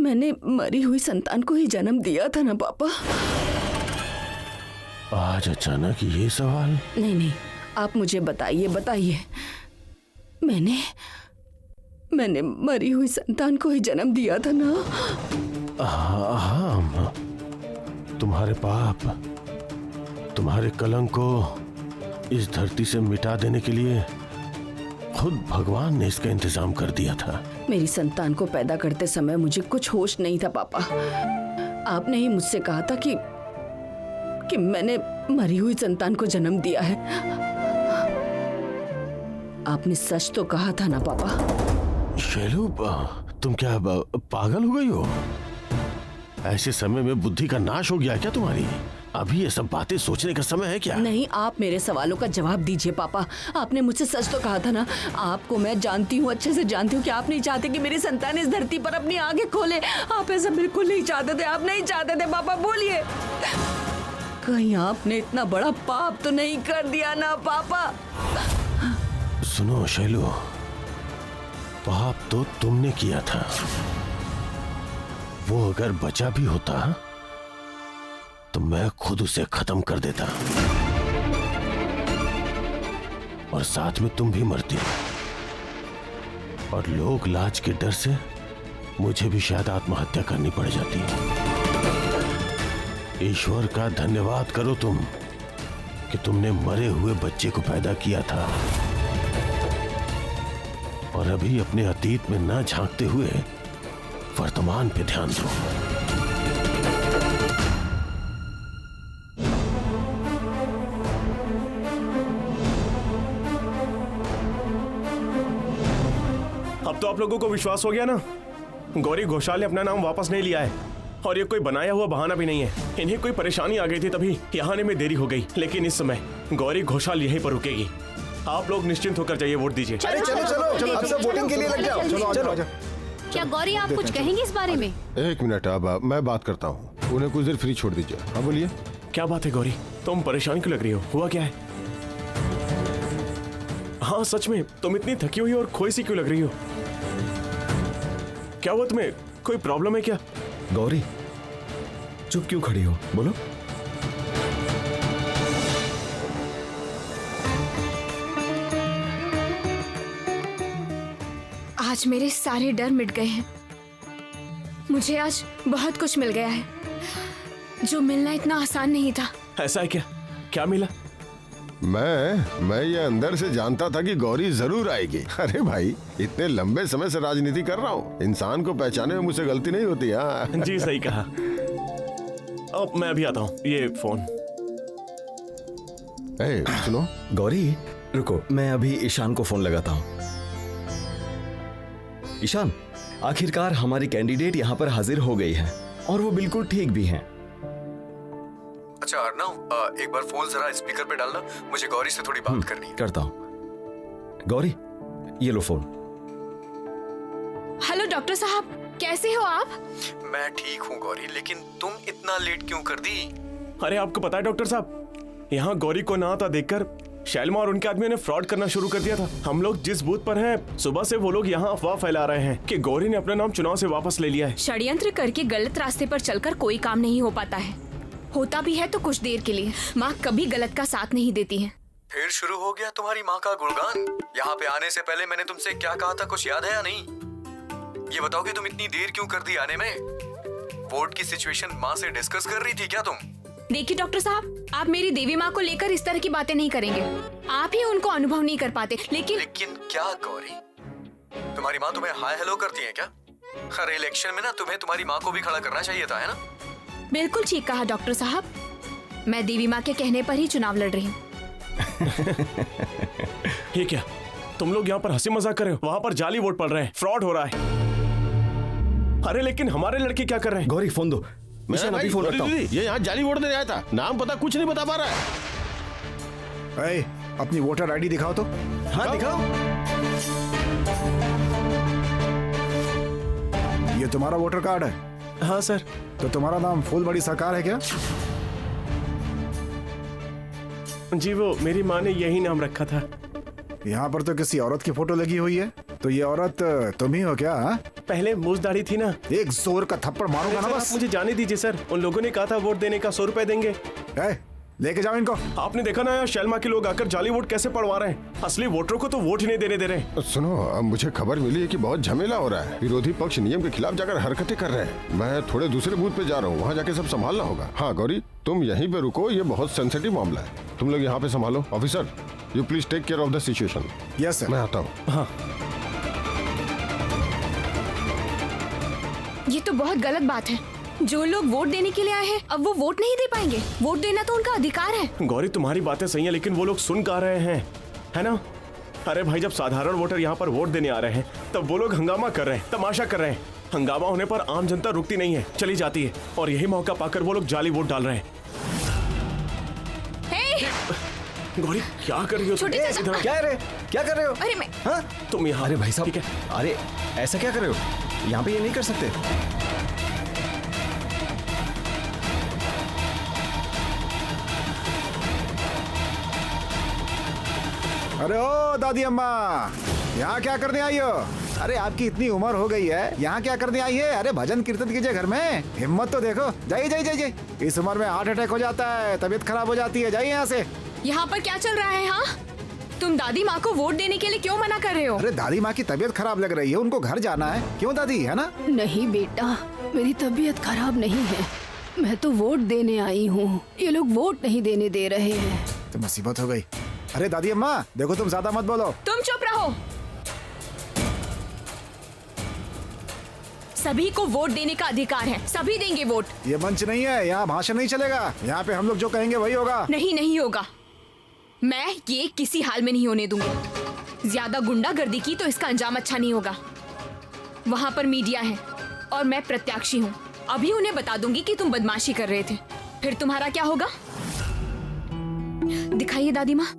मैंने मरी हुई संतान को ही जन्म दिया था ना पापा। आज अचानक ये सवाल? नहीं, आप मुझे बताइए। मैंने मरी हुई संतान को ही जन्म दिया था ना। हाँ, तुम्हारे पाप, तुम्हारे कलंक को इस धरती से मिटा देने के लिए खुद भगवान ने इसका इंतजाम कर दिया था। मेरी संतान को पैदा करते समय मुझे कुछ होश नहीं था पापा। आपने ही मुझसे कहा था कि मैंने मरी हुई संतान को जन्म दिया है। आपने सच तो कहा था ना पापा। शैलू, तुम क्या पागल हो गई हो? ऐसे समय में बुद्धि का नाश हो गया क्या तुम्हारी? अभी ये सब बातें सोचने का समय है क्या? नहीं, आप मेरे सवालों का जवाब दीजिए पापा। आपने मुझसे सच तो कहा था ना। आपको मैं जानती हूँ, अच्छे से जानती हूँ कि आप नहीं चाहते कि मेरी संतान इस धरती पर अपनी आंखें खोले। आप ऐसा बिल्कुल नहीं चाहते थे। आप नहीं चाहते थे पापा, बोलिए। कहीं आपने इतना बड़ा पाप तो नहीं कर दिया ना पापा? सुनो शैलू, पाप तो तुमने किया था। वो अगर बचा भी होता तो मैं खुद उसे खत्म कर देता और साथ में तुम भी मरती, और लोक लाज के डर से मुझे भी शायद आत्महत्या करनी पड़ जाती। ईश्वर का धन्यवाद करो तुम कि तुमने मरे हुए बच्चे को पैदा किया था, और अभी अपने अतीत में न झांकते हुए वर्तमान पे ध्यान दो। अब तो आप लोगों को विश्वास हो गया ना? गौरी घोषाल ने अपना नाम वापस नहीं लिया है, और ये कोई बनाया हुआ बहाना भी नहीं है। इन्हें कोई परेशानी आ गई थी, तभी यहाँ आने में देरी हो गई। लेकिन इस समय गौरी घोषाल यहीं पर रुकेगी। आप लोग निश्चिंत होकर जाइए, वोट दीजिए। अरे चलो, अब सब वोटिंग के लिए लग जाओ। चलो। क्या गौरी आप कुछ कहेंगे इस बारे में? एक मिनट, अब मैं बात करता हूँ। उन्हें कुछ देर फ्री छोड़ दीजिए। हाँ बोलिए। क्या बात है गौरी, तुम परेशान क्यों लग रही हो? हुआ क्या है? हाँ सच में तुम इतनी थकी हुई और खोई सी क्यों लग रही हो? क्या हुआ तुम्हें? कोई प्रॉब्लम है क्या? गौरी चुप क्यों खड़ी हो, बोलो। आज मेरे सारे डर मिट गए हैं। मुझे आज बहुत कुछ मिल गया है जो मिलना इतना आसान नहीं था। ऐसा है क्या? क्या मिला? मैं ये अंदर से जानता था कि गौरी जरूर आएगी। अरे भाई, इतने लंबे समय से राजनीति कर रहा हूँ, इंसान को पहचाने में मुझसे गलती नहीं होती। हाँ जी सही कहा। अब मैं अभी आता हूँ, ये फोन। सुनो गौरी रुको, मैं अभी ईशान को फोन लगाता हूँ। ईशान, आखिरकार हमारी कैंडिडेट यहाँ पर हाजिर हो गई है और वो बिल्कुल ठीक भी हैं। अच्छा अर्नव, एक बार फोन जरा स्पीकर पे डालना, मुझे गौरी से थोड़ी बात करनी है। करता हूँ। गौरी ये लो फोन। हेलो डॉक्टर साहब, कैसे हो आप? मैं ठीक हूँ गौरी, लेकिन तुम इतना लेट क्यों कर दी? अरे आपको पता है डॉक्टर साहब, यहाँ गौरी को ना आता देखकर शैलमा और उनके आदमियों ने फ्रॉड करना शुरू कर दिया था। हम लोग जिस बूथ पर हैं, सुबह से वो लोग यहाँ अफवाह फैला रहे हैं कि गौरी ने अपना नाम चुनाव से वापस ले लिया है। षड्यंत्र करके गलत रास्ते पर चलकर कोई काम नहीं हो पाता है। होता भी है तो कुछ देर के लिए। माँ कभी गलत का साथ नहीं देती है। फिर शुरू हो गया तुम्हारी माँ का गुणगान। यहाँ पे आने से पहले मैंने तुमसे क्या कहा था, कुछ याद है या नहीं? ये बताओ कि तुम इतनी देर क्यों कर दी आने में? वोट की सिचुएशन माँ से डिस्कस कर रही थी क्या तुम? देखिए डॉक्टर साहब, आप मेरी देवी माँ को लेकर इस तरह की बातें नहीं करेंगे। आप ही उनको अनुभव नहीं कर पाते। लेकिन क्या गौरी, तुम्हारी माँ तुम्हें हाय हेलो करती है क्या? हर इलेक्शन में ना तुम्हें तुम्हारी माँ को भी खड़ा करना चाहिए था, है ना? बिल्कुल ठीक कहा डॉक्टर साहब, मैं देवी माँ के कहने पर ही चुनाव लड़ रही हूँ। ये क्या, तुम लोग यहाँ पर हंसी मजाक कर रहे हो? वहाँ पर जाली वोट पड़ रहे हैं, फ्रॉड हो रहा है। अरे लेकिन हमारे लड़के क्या कर रहे हैं? गौरी फोन दो। मैं अभी फोन रखता हूँ। ये यहाँ जाली वोट देने आया था, नाम पता कुछ नहीं बता पा रहा है। अपनी वोटर आईडी दिखाओ तो। हाँ दिखाओ। ये तुम्हारा वोटर कार्ड है? हाँ सर। तो तुम्हारा नाम फूलबड़ी सरकार है क्या? जी वो मेरी माँ ने यही नाम रखा था। यहाँ पर तो किसी औरत की फोटो लगी हुई है। तो ये औरत तुम ही हो क्या? हाँ? पहले मूछ दाढ़ी थी ना। एक जोर का थप्पड़ मारूंगा ना सर, बस। आप मुझे जाने दीजिए सर, उन लोगों ने कहा था वोट देने का 100 रुपए देंगे। लेके जाओ इनको। आपने देखा ना यार, शैलमा के लोग आकर जाली वोट कैसे पड़वा रहे हैं। असली वोटरों को तो वोट ही नहीं देने दे रहे। सुनो, अब मुझे खबर मिली है कि बहुत झमेला हो रहा है। विरोधी पक्ष नियम के खिलाफ जाकर हरकतें कर रहे हैं। मैं थोड़े दूसरे बूथ पे जा रहा हूँ, वहाँ जाके सब संभालना होगा। हाँ गौरी, तुम यहीं पे रुको, ये बहुत सेंसिटिव मामला है। तुम लोग यहाँ पे संभालो। Officer, you please take care of the situation. Yes sir. मैं आता हूँ। हाँ, ये तो बहुत गलत बात है। जो लोग वोट देने के लिए आए हैं अब वो वोट नहीं दे पाएंगे। वोट देना तो उनका अधिकार है। गौरी तुम्हारी बातें सही है, लेकिन वो लोग सुन कहाँ रहे हैं, है ना? अरे भाई, जब साधारण वोटर यहाँ पर वोट देने आ रहे हैं तब वो लोग हंगामा कर रहे हैं, तमाशा कर रहे हैं। हंगामा होने पर आम जनता रुकती नहीं है, चली जाती है, और यही मौका पाकर वो लोग जाली वोट डाल रहे हैं। गौरी क्या कर रही हो? छोटे चाचा। इधर आओ। क्या कर रहे हो? अरे मैं हाँ? तुम यहाँ। अरे भाई साहब, ठीक है। अरे ऐसा क्या कर रहे हो? यहाँ पे ये नहीं कर सकते। अरे ओ दादी अम्मा, यहाँ क्या करने आई हो? अरे आपकी इतनी उम्र हो गई है, यहाँ क्या करने आई है? अरे भजन कीर्तन कीजिए घर में। हिम्मत तो देखो। जाइए जाइए जाइए। इस उम्र में हार्ट अटैक हो जाता है, तबीयत खराब हो जाती है। जाइए यहाँ से। यहाँ पर क्या चल रहा है? हाँ, तुम दादी माँ को वोट देने के लिए क्यों मना कर रहे हो? अरे दादी माँ की तबीयत खराब लग रही है, उनको घर जाना है। क्यों दादी, है ना? नहीं बेटा, मेरी तबीयत खराब नहीं है, मैं तो वोट देने आई हूँ। ये लोग वोट नहीं देने दे रहे हैं। तो मुसीबत हो गई। अरे दादी अम्मा देखो, तुम ज्यादा मत बोलो। तुम चुप रहो। सभी को वोट देने का अधिकार है, सभी देंगे वोट। ये मंच नहीं है, यहाँ भाषण नहीं चलेगा। यहाँ पे हम लोग जो कहेंगे वही होगा। नहीं, नहीं होगा। मैं ये किसी हाल में नहीं होने दूंगी। ज्यादा गुंडागर्दी की तो इसका अंजाम अच्छा नहीं होगा। वहाँ पर मीडिया है और मैं प्रत्याशी हूँ। अभी उन्हें बता दूंगी कि तुम बदमाशी कर रहे थे, फिर तुम्हारा क्या होगा? दिखाइए दादी माँ।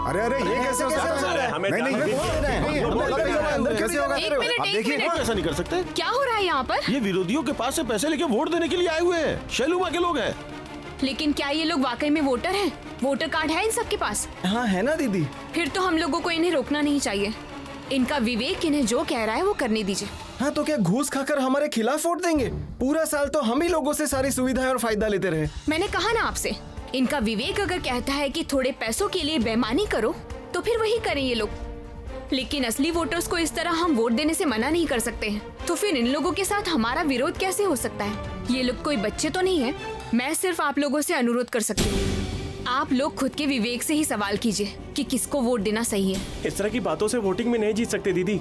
अरे अरे ये कैसे हो सकता है? अरे, हमें नहीं नहीं, जाना ये भी बोल नहीं रहे हैं। है। नहीं, हम लोग अंदर कैसे होगा? अंदर कैसे होगा? एक मिनट, आप एक देखिए। मिनट। ऐसा नहीं कर सकते। क्या हो रहा है यहाँ पर? ये विरोधियों के पास से पैसे लेके वोट देने के लिए आए हुए हैं। शैलुमा के लोग हैं। लेकिन क्या ये लोग वाकई में वोटर हैं? वोटर कार्ड है इन सबके पास? हाँ है ना दीदी। फिर तो हम लोगों को इन्हें रोकना नहीं चाहिए। इनका विवेक इन्हें जो कह रहा है वो करने दीजिए। हाँ तो क्या घूस खाकर हमारे खिलाफ वोट देंगे? पूरा साल तो हम ही लोगों से सारी सुविधाएं और फायदा लेते रहे। मैंने कहा ना आपसे, इनका विवेक अगर कहता है कि थोड़े पैसों के लिए बेईमानी करो तो फिर वही करें ये लोग। लेकिन असली वोटर्स को इस तरह हम वोट देने से मना नहीं कर सकते हैं। तो फिर इन लोगों के साथ हमारा विरोध कैसे हो सकता है? ये लोग कोई बच्चे तो नहीं है। मैं सिर्फ आप लोगों से अनुरोध कर सकती हूँ, आप लोग खुद के विवेक से ही सवाल कीजिए कि किसको वोट देना सही है। इस तरह की बातों से वोटिंग में नहीं जीत सकते दीदी,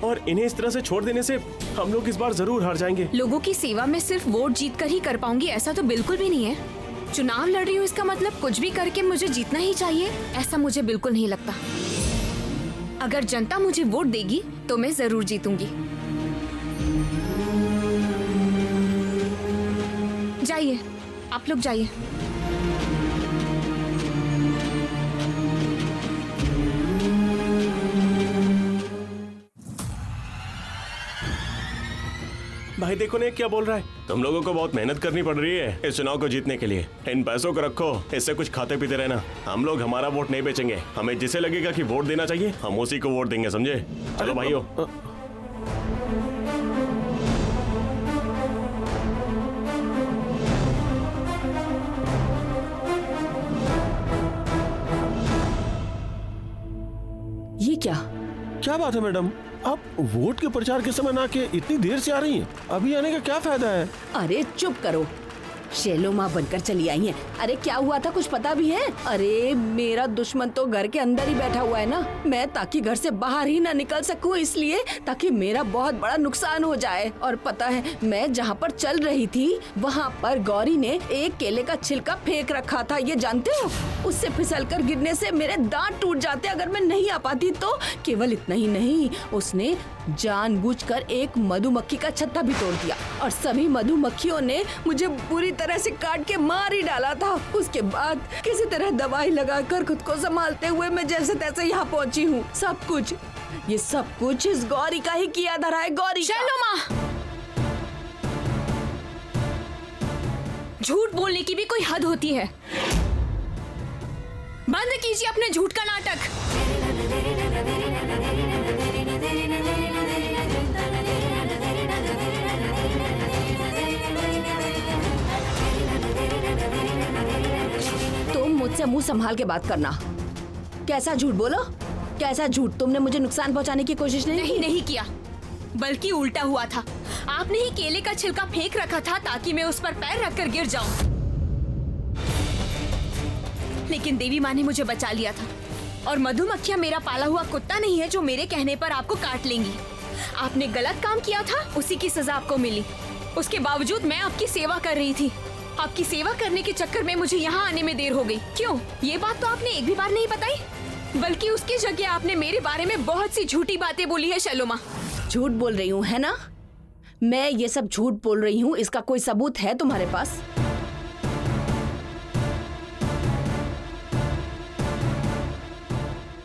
और इन्हें इस तरह से छोड़ देने से हम लोग इस बार जरूर हार जाएंगे। लोगों की सेवा में सिर्फ वोट जीत कर ही कर पाऊंगी ऐसा तो बिल्कुल भी नहीं है। चुनाव लड़ रही हूँ इसका मतलब कुछ भी करके मुझे जीतना ही चाहिए, ऐसा मुझे बिल्कुल नहीं लगता। अगर जनता मुझे वोट देगी तो मैं जरूर जीतूंगी। जाइए, आप लोग जाइए। भाई देखो ने क्या बोल रहा है, तुम लोगों को बहुत मेहनत करनी पड़ रही है इस चुनाव को जीतने के लिए। इन पैसों को रखो, इससे कुछ खाते पीते रहना। हम लोग हमारा वोट नहीं बेचेंगे। हमें जिसे लगेगा कि वोट देना चाहिए हम उसी को वोट देंगे, समझे? चलो भाइयों। ये क्या बात है मैडम, आप वोट के प्रचार के समय ना के इतनी देर से आ रही हैं? अभी आने का क्या फायदा है? अरे चुप करो। शेलो माँ बनकर चली आई हैं। अरे क्या हुआ था, कुछ पता भी है? अरे मेरा दुश्मन तो घर के अंदर ही बैठा हुआ है ना, मैं ताकि घर से बाहर ही ना निकल सकूं, इसलिए ताकि मेरा बहुत बड़ा नुकसान हो जाए। और पता है, मैं जहाँ पर चल रही थी वहाँ पर गौरी ने एक केले का छिलका फेंक रखा था, ये जानते हो? उससे फिसलकर गिरने से मेरे दांत टूट जाते अगर मैं नहीं आ पाती तो। केवल इतना ही नहीं, उसने जानबूझकर एक मधुमक्खी का छत्ता भी तोड़ दिया और सभी मधुमक्खियों ने मुझे बुरी तरह से काट के मार ही डाला था। उसके बाद किसी तरह दवाई लगाकर खुद को संभालते हुए मैं जैसे तैसे यहाँ पहुँची हूँ। ये सब कुछ इस गौरी का ही किया धरा है। गौरी का। चलो माँ, झूठ बोलने की भी कोई हद होती है। बंद कीजिए अपने झूठ का नाटक। तुम मुझसे मुंह संभाल के बात करना। कैसा झूठ बोलो? कैसा झूठ? तुमने मुझे नुकसान पहुंचाने की कोशिश नहीं किया, बल्कि उल्टा हुआ था। आपने ही केले का छिलका फेंक रखा था ताकि मैं उस पर पैर रखकर गिर जाऊं। लेकिन देवी माँ ने मुझे बचा लिया था। और मधुमक्खियां मेरा पाला हुआ कुत्ता नहीं है जो मेरे कहने पर आपको काट लेंगी। आपने गलत काम किया था, उसी की सजा आपको मिली। उसके बावजूद मैं आपकी सेवा कर रही थी। आपकी सेवा करने के चक्कर में मुझे यहाँ आने में देर हो गई। क्यों? ये बात तो आपने एक भी बार नहीं बताई, बल्कि उसकी जगह आपने मेरे बारे में बहुत सी झूठी बातें बोली है शैलोमा। झूठ बोल रही हूँ, है ना? मैं ये सब झूठ बोल रही हूँ, इसका कोई सबूत है तुम्हारे पास?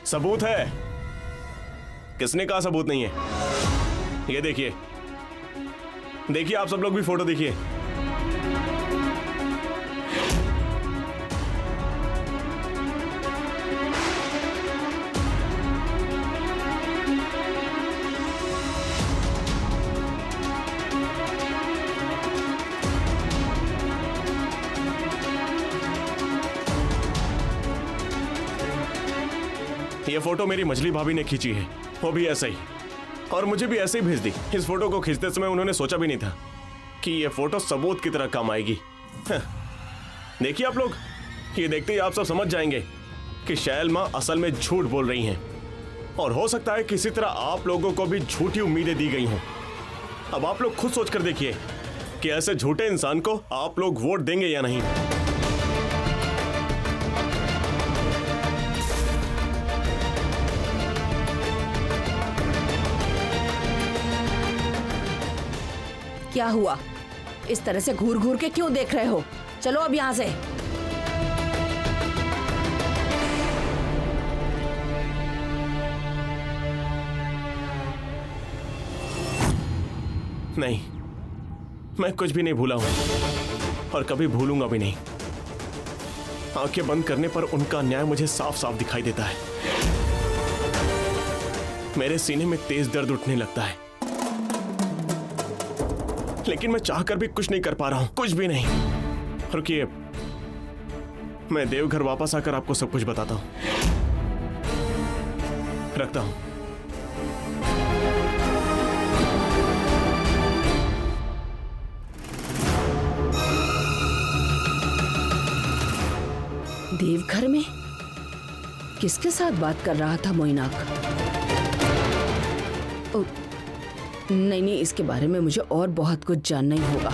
सबूत है? किसने कहा सबूत नहीं है? ये देखिए, देखिए आप सब लोग भी फोटो देखिए। ये फोटो मेरी मछली भाभी ने खींची है, वो भी ऐसा ही, और मुझे भी ऐसे ही भेज दी। इस फोटो को खींचते समय उन्होंने सोचा भी नहीं था कि ये फोटो सबूत की तरह काम आएगी। देखिए आप लोग, ये देखते ही आप सब समझ जाएंगे कि शैल माँ असल में झूठ बोल रही हैं, और हो सकता है किसी तरह आप लोगों को भी झूठी उम्मीदें दी गई हों। अब आप लोग खुद सोच कर देखिए कि ऐसे झूठे इंसान को आप लोग वोट देंगे या नहीं। क्या हुआ? इस तरह से घूर घूर के क्यों देख रहे हो? चलो अब यहाँ से। नहीं, मैं कुछ भी नहीं भूला हूं और कभी भूलूंगा भी नहीं। आंखें बंद करने पर उनका न्याय मुझे साफ साफ दिखाई देता है। मेरे सीने में तेज दर्द उठने लगता है, लेकिन मैं चाहकर भी कुछ नहीं कर पा रहा हूं, कुछ भी नहीं। रुकिए, मैं देवघर वापस आकर आपको सब कुछ बताता हूं। रखता हूं। देवघर में किसके साथ बात कर रहा था मोइनाक? नहीं, इसके बारे में मुझे और बहुत कुछ जानना ही होगा।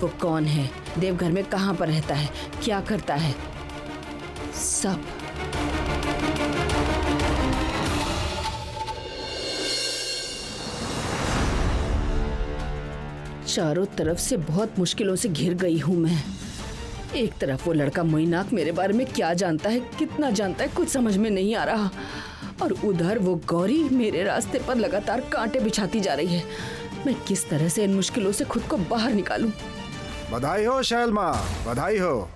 वो कौन है, देवघर में कहाँ पर रहता है, क्या करता है, सब। चारों तरफ से बहुत मुश्किलों से घिर गई हूं मैं। एक तरफ वो लड़का मोइनाक मेरे बारे में क्या जानता है, कितना जानता है, कुछ समझ में नहीं आ रहा, और उधर वो गौरी मेरे रास्ते पर लगातार कांटे बिछाती जा रही है। मैं किस तरह से इन मुश्किलों से खुद को बाहर निकालूं? बधाई हो शैल माँ, बधाई हो।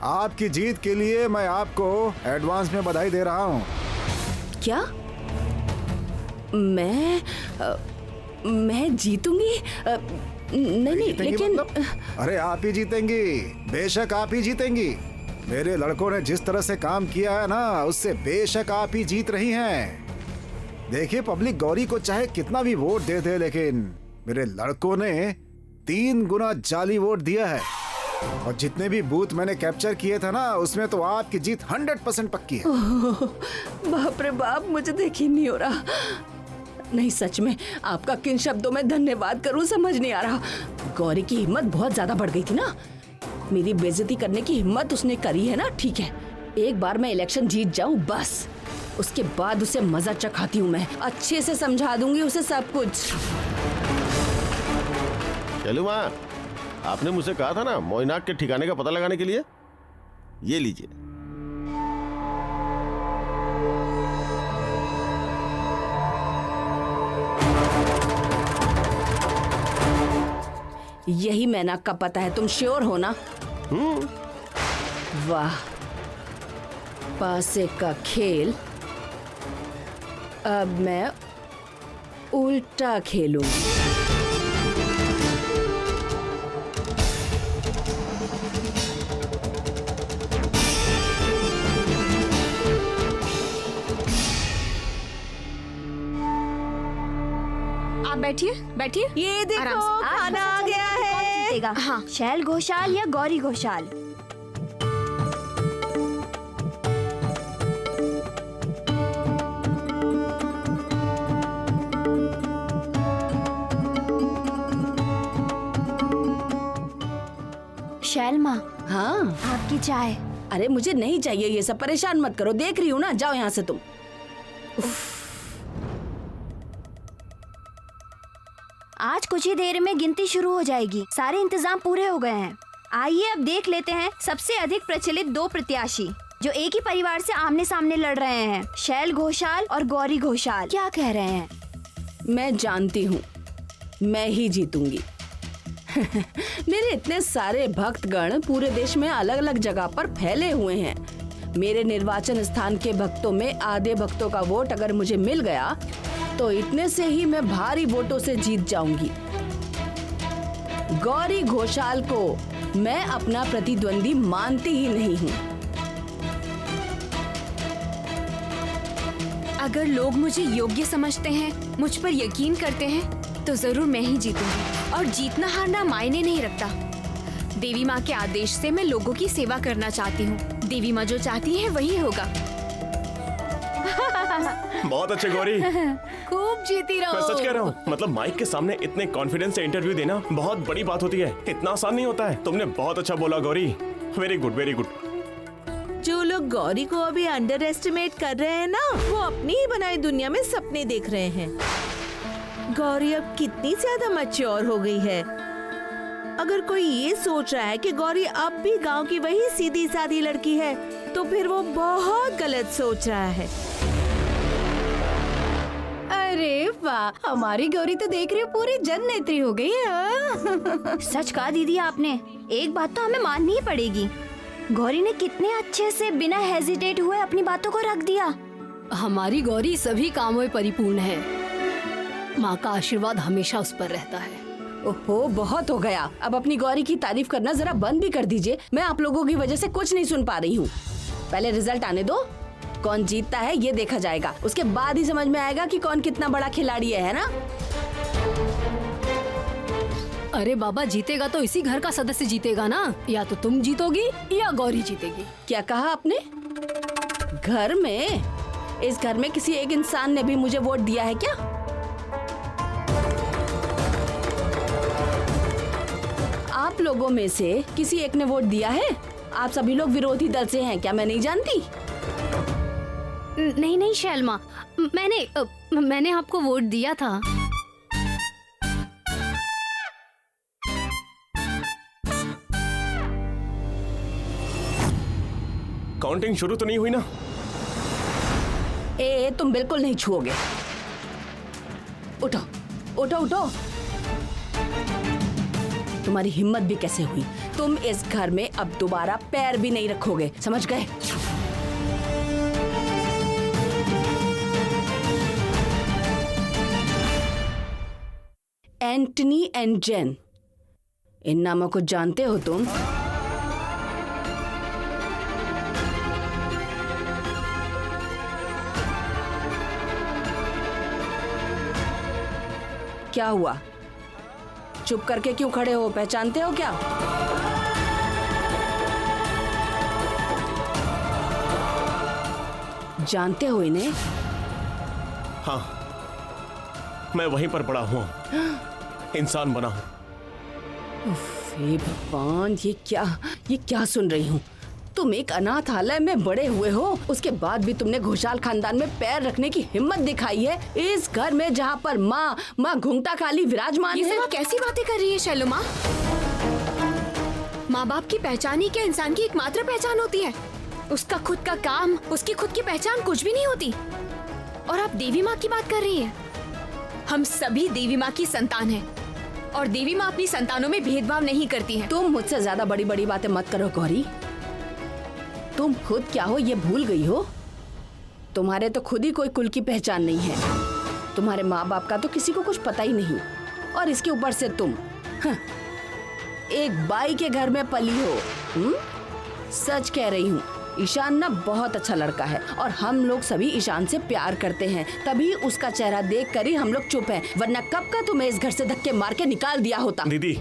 आपकी जीत के लिए मैं आपको एडवांस में बधाई दे रहा हूँ। क्या? मैं जीतूंगी? नहीं, लेकिन मतलब? अरे आप ही जीतेंगी, बेशक आप ही जीतेंगी। मेरे लड़कों ने जिस तरह से काम किया है ना, उससे बेशक आप ही जीत रही हैं। देखिए, पब्लिक गौरी को चाहे कितना भी वोट दे दे, लेकिन मेरे लड़कों ने 3 गुना जाली वोट दिया है। और जितने भी बूथ मैंने कैप्चर किए थे ना, उसमें तो आपकी जीत 100% पक्की है। बाप रे बाप, मुझे देख ही नहीं हो रहा। नहीं, सच में आपका किन शब्दों में धन्यवाद करूं समझ नहीं आ रहा। गौरी की हिम्मत बहुत ज्यादा बढ़ गई थी ना। मेरी बेइज्जती करने की हिम्मत उसने करी है ना। ठीक है, एक बार मैं इलेक्शन जीत जाऊं बस, उसके बाद उसे मजा चखाती हूँ। मैं अच्छे से समझा दूंगी उसे सब कुछ। चलो माँ, आपने मुझसे कहा था ना मोइनाक के ठिकाने का पता लगाने के लिए। ये लीजिए। यही मैनाक का पता है, तुम श्योर हो ना? वाह, पासे का खेल अब मैं उल्टा खेलूंगी। आप बैठिए बैठिए। ये देखो, आराम से। खाना आ गया है। जीतेगा? हाँ। शैल घोषाल या गौरी घोषाल? शैल माँ, हाँ, आपकी चाय। अरे मुझे नहीं चाहिए ये सब, परेशान मत करो। देख रही हूँ ना, जाओ यहाँ से तुम। आज कुछ ही देर में गिनती शुरू हो जाएगी। सारे इंतजाम पूरे हो गए हैं। आइए अब देख लेते हैं सबसे अधिक प्रचलित 2 प्रत्याशी जो एक ही परिवार से आमने सामने लड़ रहे हैं, शैल घोषाल और गौरी घोषाल। क्या कह रहे हैं? मैं जानती हूँ मैं ही जीतूंगी। मेरे इतने सारे भक्तगण पूरे देश में अलग अलग जगह पर फैले हुए हैं। मेरे निर्वाचन स्थान के भक्तों में आधे भक्तों का वोट अगर मुझे मिल गया तो इतने से ही मैं भारी वोटों से जीत जाऊंगी। गौरी घोषाल को मैं अपना प्रतिद्वंदी मानती ही नहीं हूँ। अगर लोग मुझे योग्य समझते हैं, मुझ पर यकीन करते हैं, तो जरूर मैं ही जीतूंगी। और जीतना हारना मायने नहीं रखता। देवी माँ के आदेश से मैं लोगों की सेवा करना चाहती हूँ। देवी माँ जो चाहती है वही होगा। बहुत अच्छे गौरी। खूब जीती रहो। मैं सच कह रहा हूँ, मतलब माइक के सामने इतने कॉन्फिडेंस से इंटरव्यू देना बहुत बड़ी बात होती है। इतना आसान नहीं होता है। तुमने बहुत अच्छा बोला Gauri. Very good, very good. जो लोग गौरी को अभी अंडर एस्टिमेट कर रहे हैं ना, वो अपनी ही बनाई दुनिया में सपने देख रहे हैं। गौरी अब कितनी ज्यादा मैच्योर हो गई है। अगर कोई ये सोच रहा है कि गौरी अब भी गांव की वही सीधी सादी लड़की है, तो फिर वो बहुत गलत सोच रहा है। अरे वाह, हमारी गौरी तो देख रही हो पूरी जन नेत्री हो गई है। सच कहा दीदी आपने। एक बात तो हमें माननी ही पड़ेगी, गौरी ने कितने अच्छे से बिना हेजिटेट हुए अपनी बातों को रख दिया। हमारी गौरी सभी कामों में परिपूर्ण है। माँ का आशीर्वाद हमेशा उस पर रहता है। ओहो, बहुत हो गया। अब अपनी गौरी की तारीफ करना जरा बंद भी कर दीजिए। मैं आप लोगों की वजह से कुछ नहीं सुन पा रही हूँ। पहले रिजल्ट आने दो, कौन जीतता है ये देखा जाएगा। उसके बाद ही समझ में आएगा कि कौन कितना बड़ा खिलाड़ी है ना? अरे बाबा, जीतेगा तो इसी घर का सदस्य जीतेगा ना। या तो तुम जीतोगी या गौरी जीतेगी। क्या कहा आपने? घर में? इस घर में किसी एक इंसान ने भी मुझे वोट दिया है क्या? आप लोगों में से किसी एक ने वोट दिया है? आप सभी लोग विरोधी दल से हैं क्या? मैं नहीं जानती। नहीं नहीं शैलमा, मैंने आपको वोट दिया था। काउंटिंग शुरू तो नहीं हुई ना? ए, तुम बिल्कुल नहीं छुओगे। उठो उठो उठो। तुम्हारी हिम्मत भी कैसे हुई? तुम इस घर में अब दोबारा पैर भी नहीं रखोगे, समझ गए? एंटनी एंड जेन, इन नामों को जानते हो तुम? क्या हुआ? चुप करके क्यों खड़े हो? पहचानते हो क्या? जानते हो इन्हें? हाँ, मैं वहीं पर बड़ा हुआ, इंसान बना हूँ। उफ, हे भगवान, ये क्या सुन रही हूँ? तुम एक अनाथालय में बड़े हुए हो, उसके बाद भी तुमने घोषाल खानदान में पैर रखने की हिम्मत दिखाई है, इस घर में जहाँ पर माँ घुंघटा काली विराजमान ये है। सब कैसी बातें कर रही है शैलो माँ? माँ बाप की पहचान ही क्या इंसान की एकमात्र पहचान होती है? उसका खुद का काम, उसकी खुद की पहचान कुछ भी नहीं होती। और आप देवी माँ की बात कर रही हैं। हम सभी देवी माँ की संतान हैं और देवी माँ अपनी संतानों में भेदभाव नहीं करती है। तुम मुझसे ज्यादा बड़ी बड़ी बातें मत करो गौरी। तुम खुद क्या हो ये भूल गई हो? तुम्हारे तो खुद ही कोई कुल की पहचान नहीं है। तुम्हारे माँ बाप का तो किसी को कुछ पता ही नहीं, और इसके ऊपर से तुम एक बाई के घर में पली हो। सच कह रही हूँ, ईशान ना बहुत अच्छा लड़का है और हम लोग सभी ईशान से प्यार करते हैं, तभी उसका चेहरा देख कर ही हम लोग चुप हैं, वरना कब का तुम्हें इस घर से धक्के मार के निकाल दिया होता। दीदी,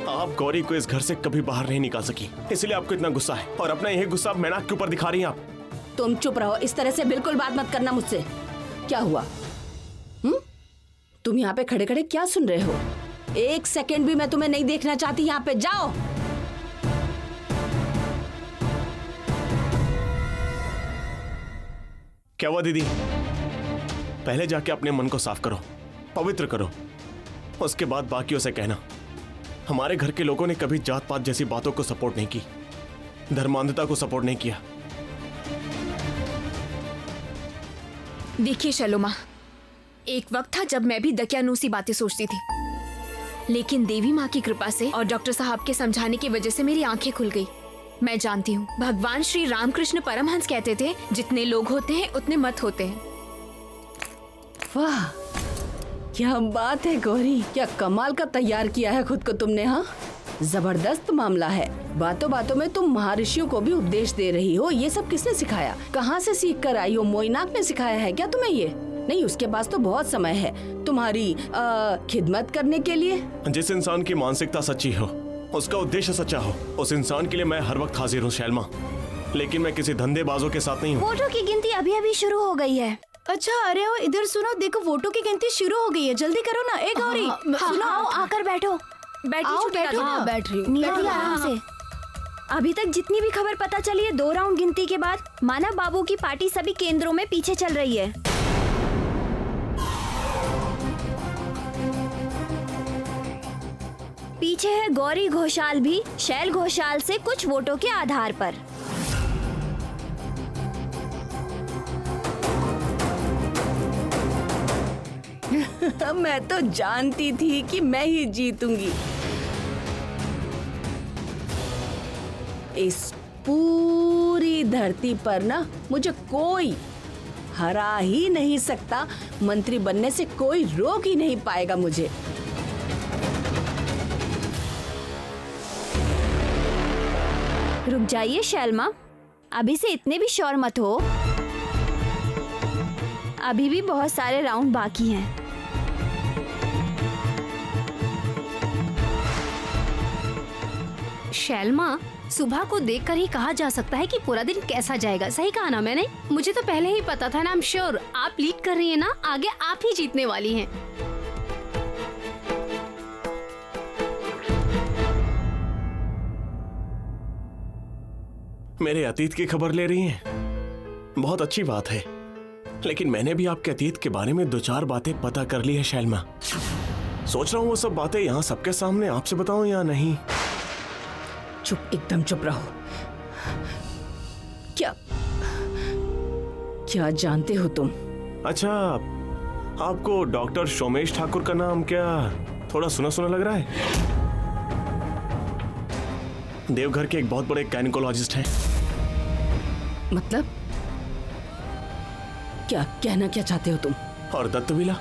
आप गौरी को इस घर से कभी बाहर नहीं निकाल सकी, इसलिए आपको इतना गुस्सा है, और अपना यही गुस्सा मैनाक के ऊपर दिखा रही हैं आप। तुम चुप रहो, इस तरह से बिल्कुल बात मत करना मुझसे। क्या हुआ? तुम यहाँ पे खड़े खड़े क्या सुन रहे हो? एक सेकंड भी मैं तुम्हें नहीं देखना चाहती यहाँ पे। जाओ। क्या हुआ दीदी? पहले जाके अपने मन को साफ करो, पवित्र करो, उसके बाद बाकियों से कहना। हमारे घर के लोगों ने कभी जात पात जैसी बातों को सपोर्ट नहीं की, धर्मांधता को सपोर्ट नहीं किया। देखिए शैलो माँ, एक वक्त था जब मैं भी दकियानूसी बातें सोचती थी, लेकिन देवी माँ की कृपा से और डॉक्टर साहब के समझाने की वजह से मेरी आंखें खुल गई। मैं जानती हूँ, भगवान श्री रामकृष्ण परमहंस कहते थे, जितने लोग होते हैं उतने मत होते हैं। वाह, क्या बात है गौरी, क्या कमाल का तैयार किया है खुद को तुमने। हाँ, जबरदस्त मामला है। बातों बातों में तुम महर्षियों को भी उपदेश दे रही हो। ये सब किसने सिखाया? कहाँ से सीख कर आई हो? मोइनाक ने सिखाया है क्या तुम्हें ये? नहीं, उसके पास तो बहुत समय है तुम्हारी खिदमत करने के लिए। जिस इंसान की मानसिकता सच्ची हो, उसका उद्देश्य सच्चा हो, उस इंसान के लिए मैं हर वक्त हाजिर हूँ शैलमा, लेकिन मैं किसी धंधेबाजों के साथ नहीं हूँ। वोटों की गिनती अभी अभी शुरू हो गई है। अच्छा, अरे ओ इधर सुनो, देखो वोटों की गिनती शुरू हो गई है, जल्दी करो ना। ए गौरी, सुनो, आओ आकर बैठो। बैठो ना। बैठ रही हूँ। नीरज, आराम से। अभी तक जितनी भी खबर पता चली है, 2 राउंड गिनती के बाद मानव बाबू की पार्टी सभी केंद्रों में पीछे चल रही है। पीछे है गौरी घोषाल भी, शैल घोषाल से कुछ वोटों के आधार पर। मैं तो जानती थी कि मैं ही जीतूंगी। इस पूरी धरती पर ना मुझे कोई हरा ही नहीं सकता। मंत्री बनने से कोई रोक ही नहीं पाएगा मुझे। रुक जाइए शैलमा, अभी से इतने भी श्योर मत हो। अभी भी बहुत सारे राउंड बाकी हैं। शैलमा, सुबह को देखकर ही कहा जा सकता है कि पूरा दिन कैसा जाएगा। सही कहा ना मैंने? मुझे तो पहले ही पता था ना। आई एम श्योर आप लीड कर रही हैं ना, आगे आप ही जीतने वाली हैं। मेरे अतीत की खबर ले रही हैं? बहुत अच्छी बात है, लेकिन मैंने भी आपके अतीत के बारे में 2-4 बातें पता कर ली है शैलमा। सोच रहा हूँ वो सब बातें यहाँ सबके सामने आपसे बताऊं या नहीं। चुप, एकदम चुप रहो। क्या जानते हो तुम? अच्छा, आपको डॉक्टर सोमेश ठाकुर का नाम क्या थोड़ा सुना सुना लग रहा है? देवघर के एक बहुत बड़े गायनेकोलॉजिस्ट हैं। मतलब क्या कहना क्या चाहते हो तुम? और दत्तविला,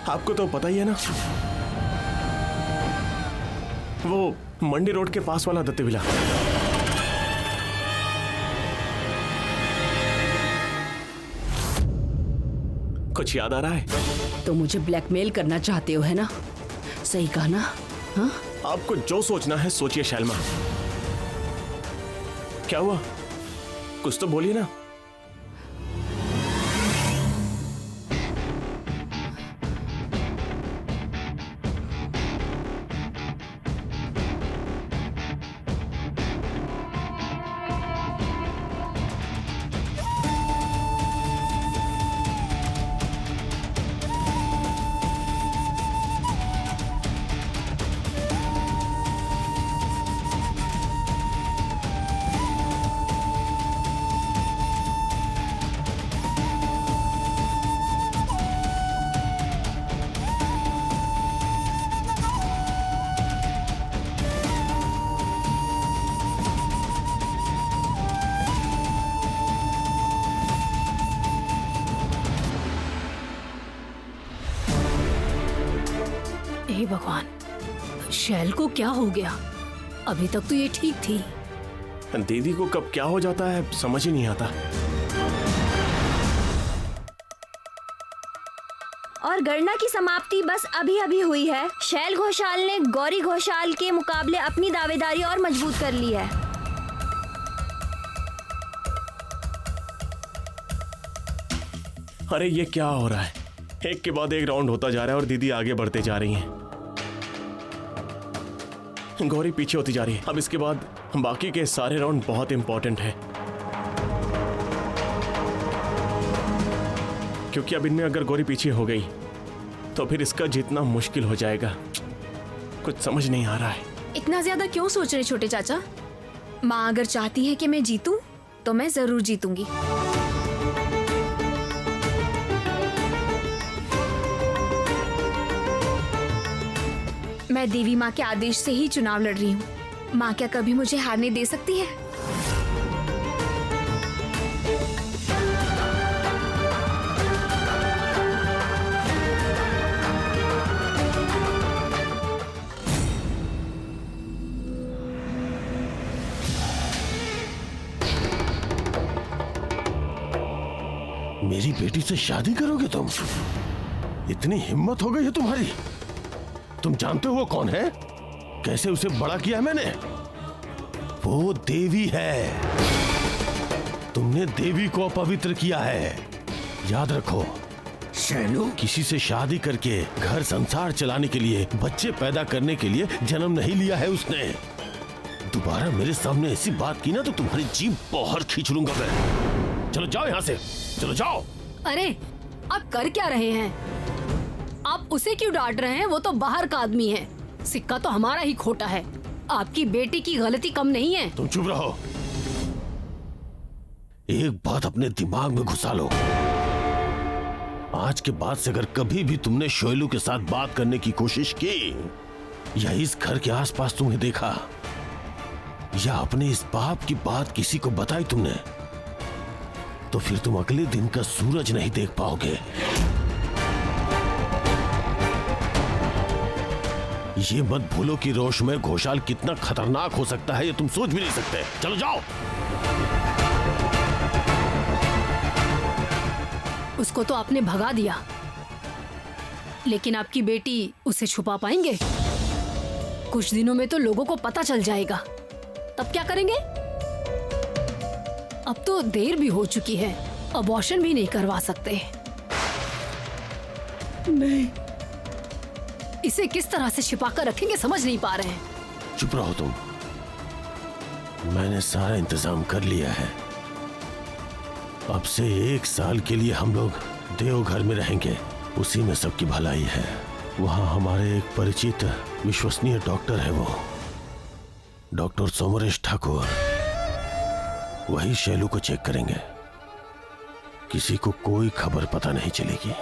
आपको तो पता ही है ना, वो मंडी रोड के पास वाला दत्तविला। कुछ याद आ रहा है? तो मुझे ब्लैकमेल करना चाहते हो, है ना? सही कहा ना? हाँ? आपको जो सोचना है सोचिए शैलमा। क्या हुआ? कुछ तो बोलिए ना। हे भगवान, शैल को क्या हो गया? अभी तक तो ये ठीक थी। दीदी को कब क्या हो जाता है समझ ही नहीं आता। और गणना की समाप्ति बस अभी अभी हुई है। शैल घोषाल ने गौरी घोषाल के मुकाबले अपनी दावेदारी और मजबूत कर ली है। अरे ये क्या हो रहा है? एक के बाद एक राउंड होता जा रहा है और दीदी आगे बढ़ते जा रही हैं। गौरी पीछे होती जा रही है। अब इसके बाद बाकी के सारे राउंड बहुत इंपॉर्टेंट है, क्योंकि अब इनमें अगर गौरी पीछे हो गई तो फिर इसका जीतना मुश्किल हो जाएगा। कुछ समझ नहीं आ रहा है। इतना ज्यादा क्यों सोच रहे छोटे चाचा? माँ अगर चाहती है कि मैं जीतूं तो मैं जरूर जीतूंगी। मैं देवी माँ के आदेश से ही चुनाव लड़ रही हूँ। माँ क्या कभी मुझे हारने दे सकती है? मेरी बेटी से शादी करोगे तुम? इतनी हिम्मत हो गई है तुम्हारी? तुम जानते हो वो कौन है? कैसे उसे बड़ा किया है मैंने? वो देवी है। तुमने देवी को अपवित्र किया है। याद रखो, शैलू किसी से शादी करके घर संसार चलाने के लिए, बच्चे पैदा करने के लिए जन्म नहीं लिया है उसने। दोबारा मेरे सामने ऐसी बात की ना तो तुम्हारी जीभ बाहर खींच लूंगा मैं। चलो जाओ यहाँ से, चलो जाओ। अरे आप कर क्या रहे हैं? आप उसे क्यों डांट रहे हैं? वो तो बाहर का आदमी है। सिक्का तो हमारा ही खोटा है। आपकी बेटी की गलती कम नहीं है। तुम चुप रहो। एक बात अपने दिमाग में घुसा लो। आज के बाद से अगर कभी भी तुमने शोएलू के साथ बात करने की कोशिश की, या इस घर के आसपास तुम्हें देखा, या अपने इस बाप की बात किसी को बताई तुमने, तो फिर तुम अगले दिन का सूरज नहीं देख पाओगे। ये मत भूलो कि रोशमय घोषाल कितना खतरनाक हो सकता है, ये तुम सोच भी नहीं सकते। चलो जाओ। उसको तो आपने भगा दिया, लेकिन आपकी बेटी उसे छुपा पाएंगे? कुछ दिनों में तो लोगों को पता चल जाएगा, तब क्या करेंगे? अब तो देर भी हो चुकी है, अबॉर्शन भी नहीं करवा सकते। नहीं, इसे किस तरह से छिपा कर रखेंगे समझ नहीं पा रहे हैं। चुप रहो तुम। मैंने सारा इंतजाम कर लिया है। अब से 1 साल के लिए हम लोग देवघर में रहेंगे। उसी में सबकी भलाई है। वहाँ हमारे एक परिचित विश्वसनीय डॉक्टर है, वो डॉक्टर सोमरेश ठाकुर। वही शैलू को चेक करेंगे। किसी को कोई खबर पता नहीं चलेगी।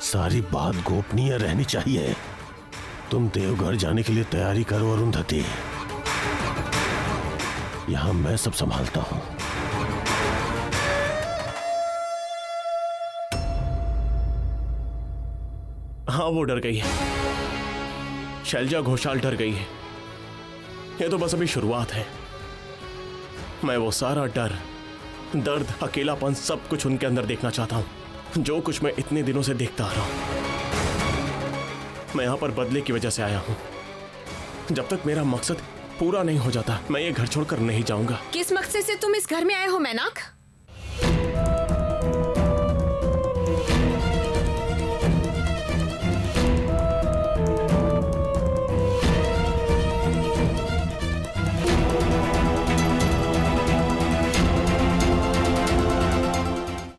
सारी बात गोपनीय रहनी चाहिए। तुम देवघर जाने के लिए तैयारी करो अरुंधति। यहां मैं सब संभालता हूं। हाँ वो डर गई है। शैलजा घोषाल डर गई है। ये तो बस अभी शुरुआत है। मैं वो सारा डर दर्द, अकेलापन, सब कुछ उनके अंदर देखना चाहता हूँ, जो कुछ मैं इतने दिनों से देखता आ रहा हूँ। मैं यहाँ पर बदले की वजह से आया हूँ। जब तक मेरा मकसद पूरा नहीं हो जाता, मैं ये घर छोड़कर नहीं जाऊंगा। किस मकसद से तुम इस घर में आए हो मैनाक?